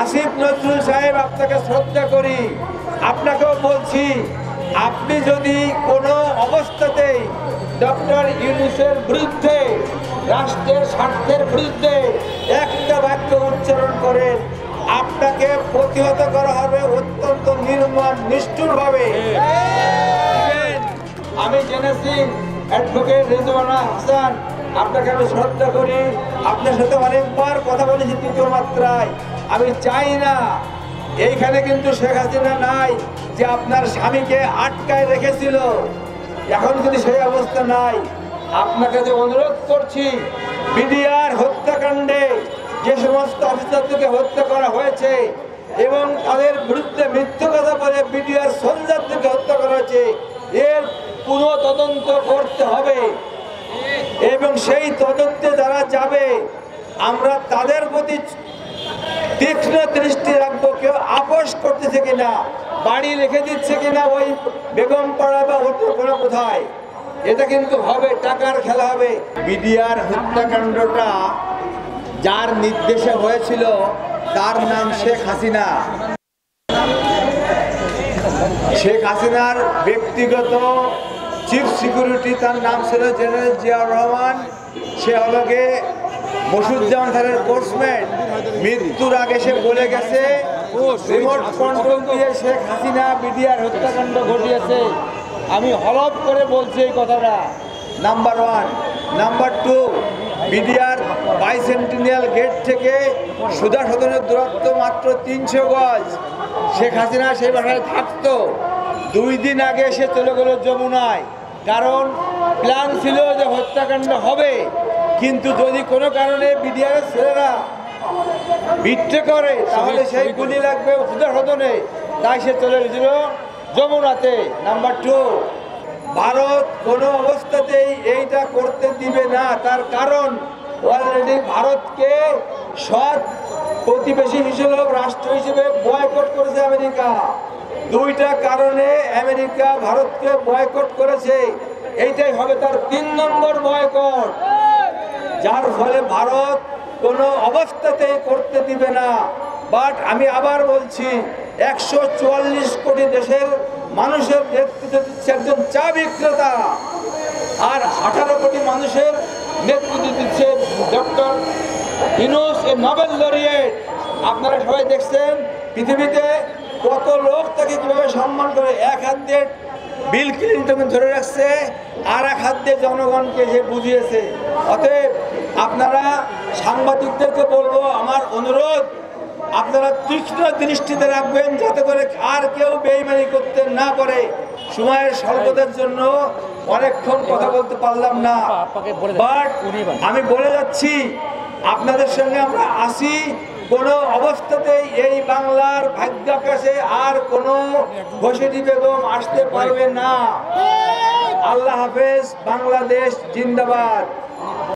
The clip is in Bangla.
আসিফ নজরুল সাহেব, আপনাকে শ্রদ্ধা করি। আপনাকেও বলছি, আপনি যদি কোনো অবস্থাতেই ডক্টর ইউনূসের বিরুদ্ধে, রাষ্ট্রের স্বার্থের বিরুদ্ধে একটা বাক্য উচ্চারণ করেন, আপনাকে প্রতিহত করা হবে অত্যন্ত নির্মম নিষ্ঠুরভাবে। আমি জেনেছি অ্যাডভোকেট রেজওয়ানা হাসান, আপনাকে আমি শ্রদ্ধা করি। আপনার সাথে অনেকবার কথা বলেছি তৃতীয় মাত্রায়। আমি চাই না, এইখানে কিন্তু শেখ হাসিনা নাই যে আপনার স্বামীকে আটকায় রেখেছিল, এখন কিন্তু সেই অবস্থা নাই। আপনাকে যে অনুরোধ করছি, বিডিআর হত্যাকাণ্ডে যে সমস্ত অফিসারদেরকে হত্যা করা হয়েছে এবং তাদের বিরুদ্ধে মিথ্যা কথা বলে বিডিআর সোলজারদেরকে হত্যা করা হয়েছে, এর পুরো তদন্ত করতে হবে এবং সেই তদন্তে যারা যাবে আমরা তাদের প্রতি তীক্ষ্ণ দৃষ্টি রাখবো। কেউ আপোষ করতেছে কিনা, বাড়ি রেখে দিচ্ছে কিনা ওই বেগম পাড়া বা অন্য কোনো কোথায়, এটা কিন্তু হবে, টাকার খেলা হবে। বিডিআর হত্যাকাণ্ডটা যার নির্দেশে হয়েছিল তার নাম শেখ হাসিনা। শেখ হাসিনার ব্যক্তিগত চিফ সিকিউরিটি, তার নাম ছিল জেনারেল জিয়াউর রহমান। সে হলো গিয়ে মসুজ্জামান স্যারের কোর্সমেট। মৃত্যুর আগে সে বলে গেছে রিমোট কন্ট্রোল দিয়ে শেখ হাসিনা বিডিআর হত্যাকাণ্ড ঘটিয়েছে। আমি হলফ করে বলছি এই কথাটা, নাম্বার 1। নাম্বার 2, বিডিআর বাইসেন্টিনিয়াল গেট থেকে সুধা সদনের দূরত্ব মাত্র 300 গজ। শেখ হাসিনা সেই বাসায় থাকতো। 2 দিন আগে সে চলে গেল যমুনায়, কারণ প্ল্যান ছিল যে হত্যাকাণ্ড হবে, কিন্তু যদি কোনো কারণে বিডিআরের ছেলেরা বিট্রে করে তাহলে সেই গুলি লাগবে সুধা সদনে, তাই সে চলে গেছিল যমুনাতে। নাম্বার 2, ভারত কোনো অবস্থাতেই এইটা করতে দিবে না, তার কারণ অলরেডি ভারতকে সৎ প্রতিবেশী হিসেবে, রাষ্ট্র হিসেবে বয়কট করেছে আমেরিকা। 2টা কারণে আমেরিকা ভারতকে বয়কট করেছে, এইটাই হবে তার 3 নম্বর বয়কট, যার ফলে ভারত কোনো অবস্থাতেই করতে দিবে না। বাট আমি আবার বলছি, 144 কোটি দেশের মানুষের নেতৃত্ব দিচ্ছে একজন চা বিক্রেতা, আর 18 কোটি মানুষের নেতৃত্ব দিচ্ছে ডক্টর ইউনূস, এ নোবেল লরিয়েট। আপনারা সবাই দেখছেন পৃথিবীতে কত লোক তাকে কিভাবে সম্মান করে। এক হাত দিয়ে বিল ক্লিনটন ধরে রাখছে, আর এক হাত দিয়ে জনগণকে সে বুঝিয়েছে। অতএব আপনারা সাংবাদিকদেরকে বলবো, আমার অনুরোধ, আপনারা তীক্ষ্ণ দৃষ্টিতে রাখবেন যাতে করে আর কেউ বেইমানি করতে না পারে। সময়ের স্বল্পতার জন্য অনেকক্ষণ কথা বলতে পারলাম না, বাট আমি বলে যাচ্ছি আপনাদের সঙ্গে আমরা আসি। কোনো অবস্থাতেই এই বাংলার ভাগ্যাকাশে আর কোনো ঘোষিত বেগম আসতে পারবে না। আল্লাহ হাফেজ। বাংলাদেশ জিন্দাবাদ।